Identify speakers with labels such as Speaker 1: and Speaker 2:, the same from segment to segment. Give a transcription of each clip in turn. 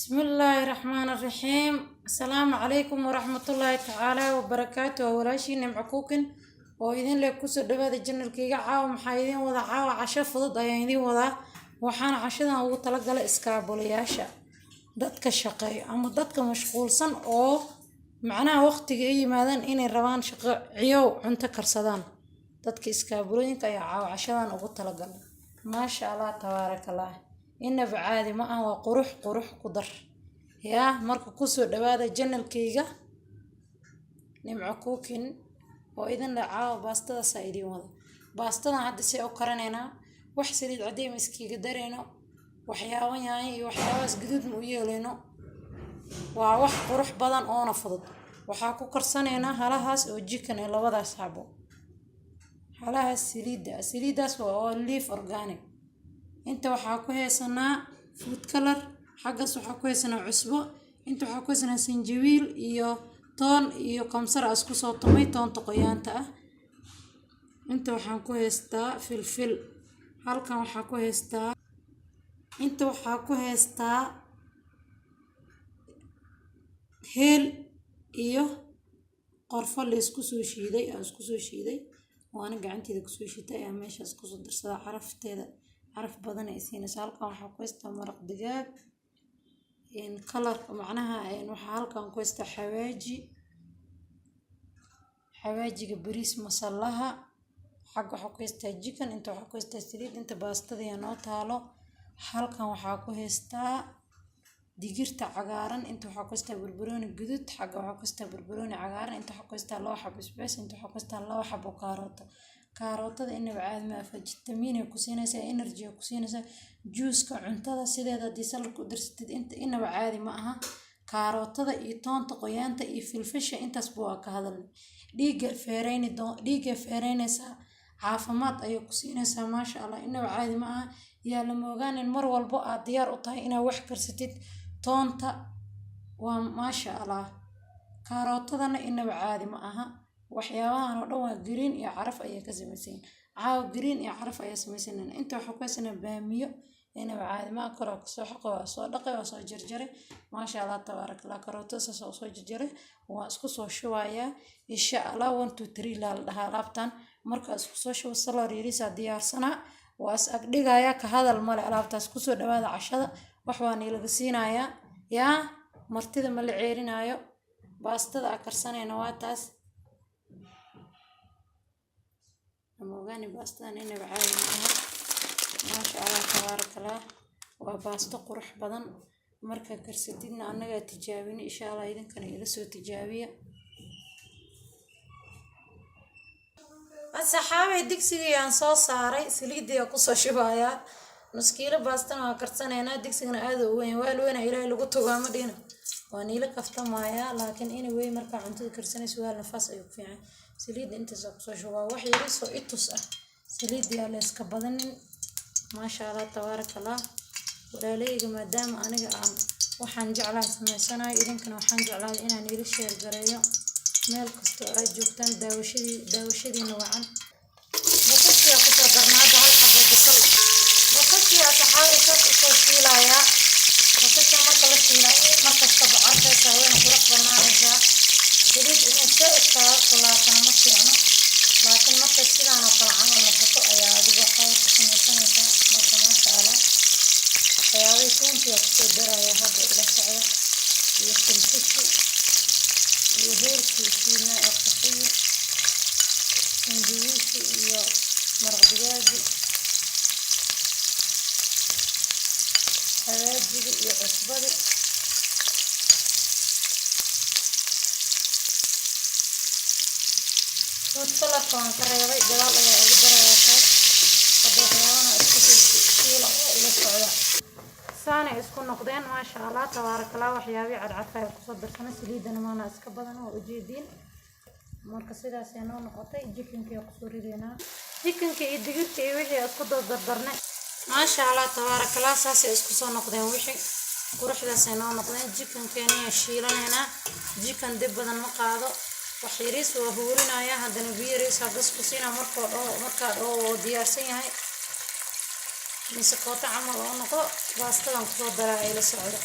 Speaker 1: بسم الله الرحمن الرحيم. السلام عليكم ورحمة الله تعالى وبركاته. وراشي نمعكوكن وإذن لكوسو دبادة جنة الكيغا عاو محايدين وضا عاو عشا فضد أياندي وضا وحان عشدان ugu talagalay iskaabulayaasha dadka shaqeeya ama dadka mashquulsan oo macnaha waqtiga ay yimaadaan inay rabaan shaqo ciyow cunto karsadaan dadka iskaabulooyinka ayaa caaw cashadan ugu talagalay maasha Allah tabaarakallah inaba caadi ma aha waa qurux ku dar yaa marka kusoo dhawaada janalkayga nimco cooking oo idin la caaw baastada saayidin wada baastada hadda si oo karanayna wax saliid cadeem iskiga dareeno waxyaaban yahay iyo waxyaabaas guduud mu yeeleno waa wax qurux badan oo na fudud waxa ku karsanayna halahaas oo chicken ee labadaas xabo halahaas saliidaas waa leaf organic inta waxa ku heesanaa food color xaggas waxa ku heesanaa cusbo inta waxa ku heesanaa sinjibiil iyo toon iyo kamsar isku soo tumay toonta qoyaanta ah inta waxaan ku heestaa filfil halkan waxa ku heestaa inta waxa ku heestaa heel iyo qorfo la isku soo shiiday waana gacanteeda ku soo shiitay ayaa meeshaas ku soo darsada caraf badan ay siinaysaa halkan waxa ku heestaa maraq digaag in color macnaha waxa halkan ku heestaa xawaajiga bariis masalaha xag waxa ku heestaa chicken inta waxa ku heestaa saliid inta baastada noo taalo halkan waxa ku heestaa digirta cagaaran inta waxa ku heestaa barbarooni guduud xag waxa ku heestaa barbarooni cagaaran inta waxa ku heestaa loo xabo basbaas inta waxa ku heestaa loo xabo kaarootada inaba caadi ma aha vitamin ay ku siinaysaa energy ay ku siinaysaa juice-ka cuntada sideeda hadii salad ku darsatid inaba caadi ma aha kaarootada iyo toonta qoyaanta iyo filfisha intaas buu ka hadalnay dhiiga feereynaysa caafimaad ayay ku siinaysaa maasha Allah inaba caadi ma aha yaa la moogaanin mar walbo aad diyaar u tahay inaad wax karsatid toonta waa maasha Allah karootadana inaba caadi ma aha waxyaabahan oo dhan waa green iyo caraf ay ka samaysan caaw green iyo caraf ay samaysan inta waxa ku heesanaa baamiyo inaba caadi ma aha karo soo xaqo soo dhaqay soo jarjaray maasha Allah tabaarakallah karootada soo jarjaray waa isku soo shubaaya insha Allah 1 2 3 la dhahaa laabtan marka isku soo shubo salaar yariisa diyaarsana waa is ag dhigaya ka hadal male alaabtaas ku soo dhawaada cashada wax waan ilaga siinayaa yaa martida ma la ceerinaayo baastada karsanayna waa taas moogani baastada inaba caadi ma aha maasha Allah tabaarakallah waa baasto qurux badan marka karsatidna anaga tijaabin insha Allah idinkana ila soo tijaabiya asxaabay digsiga aan soo saaray saliidii ku soo shubaya nus kiilo baastan waa karsanayna digsigana aad u weyn waa weyn ilaahay lagu togaamo dhina waan ila kaftamaya laakiin anyway marka cuntada karsanayso waa nafas ay u fiican saliid inta soo shubaa wax yar soo itus ah saliidii la iska badanin maasha Allah tabaarakallah walaalayga maadaama aniga aan waxaan jeclahay sameysanayo idinkana waxaan jeclahay inaan ila share gareeyo meel kasto ay joogtaan daawashadiina wacan bakashiya ku soo darnaada hal xabo bakal bakashiya saxaari soo shiilaya bakashiya marka la shiilayo marka sabacarta weyn qurux banaanaysa saliid inay soo istaag kulaatana ma fiicno laakiin marka sidaan oo kale camal noqoto ayaa adiga qaw ku sameysanaysaa marka maasha Allah waxyaabay toontiya ku soo daraya hadda ila socda iyo filfishi iyo heerkii shiilna ee qafiyo sinjiwiishi iyo maraq digaagi xawaajiga iyo cusbadi food color waan ka reebay gadaal ayaa ugu darayaa taas hadda waxyaabana isku shiila oo ila socda saana isku noqdeen maasha Allah tabaarakallah waxyaabi cadcad ku soo darsanay saliidana maana iska badan oo ujeedin marka sidaas ay noo noqotay chickenka ku soo rideena chickenka iyo digirta iyo wixii isku dardarnay maasha Allah tabaarakallah saas ay isku soo noqdeen wixii quruxdaas ay noo noqdeen chickenkeena shiilanayna chicken dib badan ma qaado wax yariis oo huurinaya haddana biyo yariis hadas ku siina marka oo diyaarsan yahay مسكوت عمل ونقطة باستلام صدرها إلى سعودة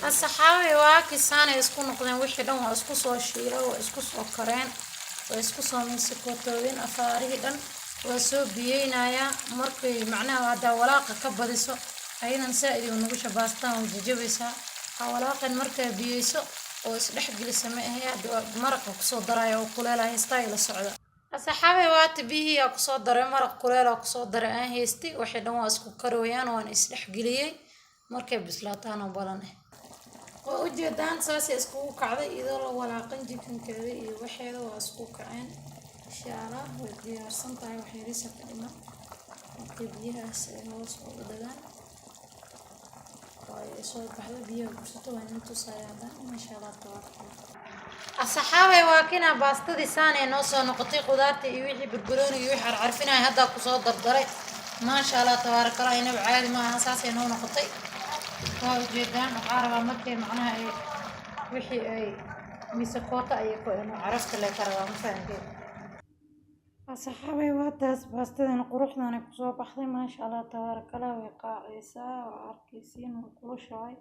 Speaker 1: الصحابي واكسانة يسكون نقدين وحي دون واسكو سو شيرا واسكو سو كرين واسكو سو مسكوتوين أفاريه دن وسو بيينايا مركي معناها هذا ولاقة كبديسو أيضا سائدي ونقوش باستان وججبيسا ولاقة مركي بييسو وإسلح جلسة هي مرق كسو درايا وقلالها يستايل السعودة الصحابي وات بيه كسو درايا مرق قلالها كسو درايا هيستي وحي دون واسكو كرويان وان إسلح جليي مركي بسلاتان وبلانه وأجدان ساسي اسكو كعدا إذا ولاقن جيكن كذا وحيدا واسكو كعين إن شاء الله وديار سنتاي وحيريسة كلمة وقبيها سيهوس وددان ويسوي بحدا بيها وقصتو وانتو سيادان ما شاء الله تبارك الله الصحابة واكنا باستدي ساني نوصو نقطي قدارتي يوحي بربروني يوحي عارفينها هدا كسو دردري ما شاء الله تبارك الله ينبع عادي ما أساسي نو نقطي وجدان عاربة مركي معناها أي وحي أي مسكوتة أي كأنه عرفت اللي كروا مفاهيم الصحابي واتاس باستدين قروحنا نكسو بحضي ما شاء الله تبارك الله ويقاع عيسى وعركيسين وكلوشاي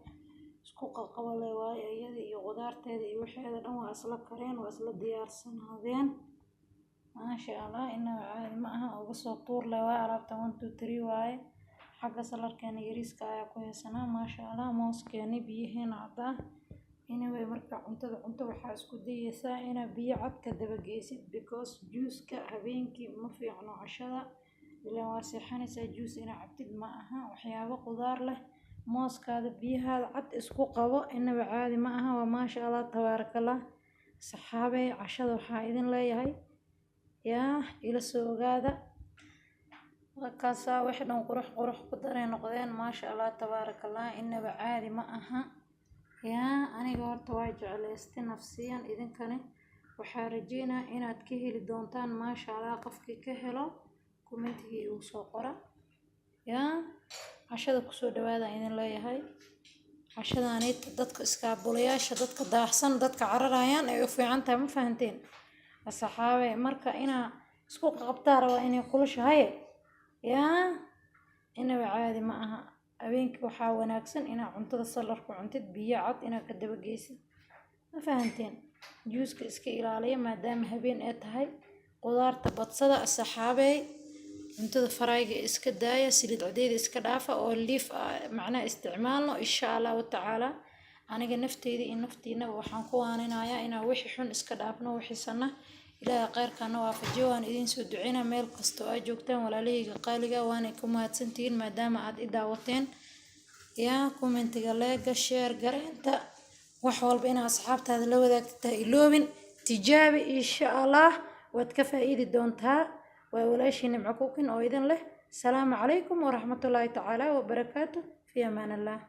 Speaker 1: سكوكا قبلي واي أيدي يغدارتي وحي هذا نوع أصلا كرين وأصلا ديار سنهاذين ما شاء الله إنه عادي معها وقصو طور لواي عرفت 1 2 3 واي حق صلر كان يريسك يا كويسنا ما شاء الله موس كان بيهين عدا هنا ويمركع عنده waxaa isku dayaysaa ina biyo cad ka daba geysid because juice-ka habeenkii ma fiicno cashada ilaa waa seexanaysaa juice ina cabtid ma aha waxyaabo qudaar leh mooskaada biyaha cad isku qabo inaba caadi ma aha waa ma sha Allah tabarakallah saxaabay cashada waxaa idin leeyahay yaa ila soo ogaada وكاسا وحنا قروح قدرين نقدين ما شاء الله تبارك الله إنه بعادي ما أها يا أنا قلت واجع على نفسيا إذن كان وحارجينا إن أتكهل دونتان ما شاء الله قفكي كهلو كومنتي وسوقرا يا عشان كسور دوادا إذن الله هاي عشان أنا تدك إسكابولياش تدك داحسن تدك عررايان يوفي عنتها ما فهمتين الصحابة مركا إنا سوق قبطارة وإني كلش هاي يا إنا عادي معها أبينك وحاول ناكسن إنا عنتظر صلر وعنتد بيعط إنا كدب جيسي ما فهمتين جوز كإسكي إلى ما دام هبين إتهاي قدار تبتصدى الصحابي عنتظر فرايق إسك داية سليد عديد إسك دافع أو الليف معناه استعماله إن شاء الله وتعالى أنا نفتي دي نفتينا وحنقواننا يا إنا وحي حن إسك دافنا وحي سنة إلى غير كانوا وافجوان إذن سودعينا ميل قستو أجوكتين ولا ليه قالقا وانا كومات سنتين ما دام عاد إداوتين يا كومنتي لايك شير قرينتا وحوال بين أصحابتا هذا لو ذاك تايلوبين تجابي إن شاء الله واتكفى إيدي دونتها وولايشي نمعكوكين أو إذن له السلام عليكم ورحمة الله تعالى وبركاته في أمان الله.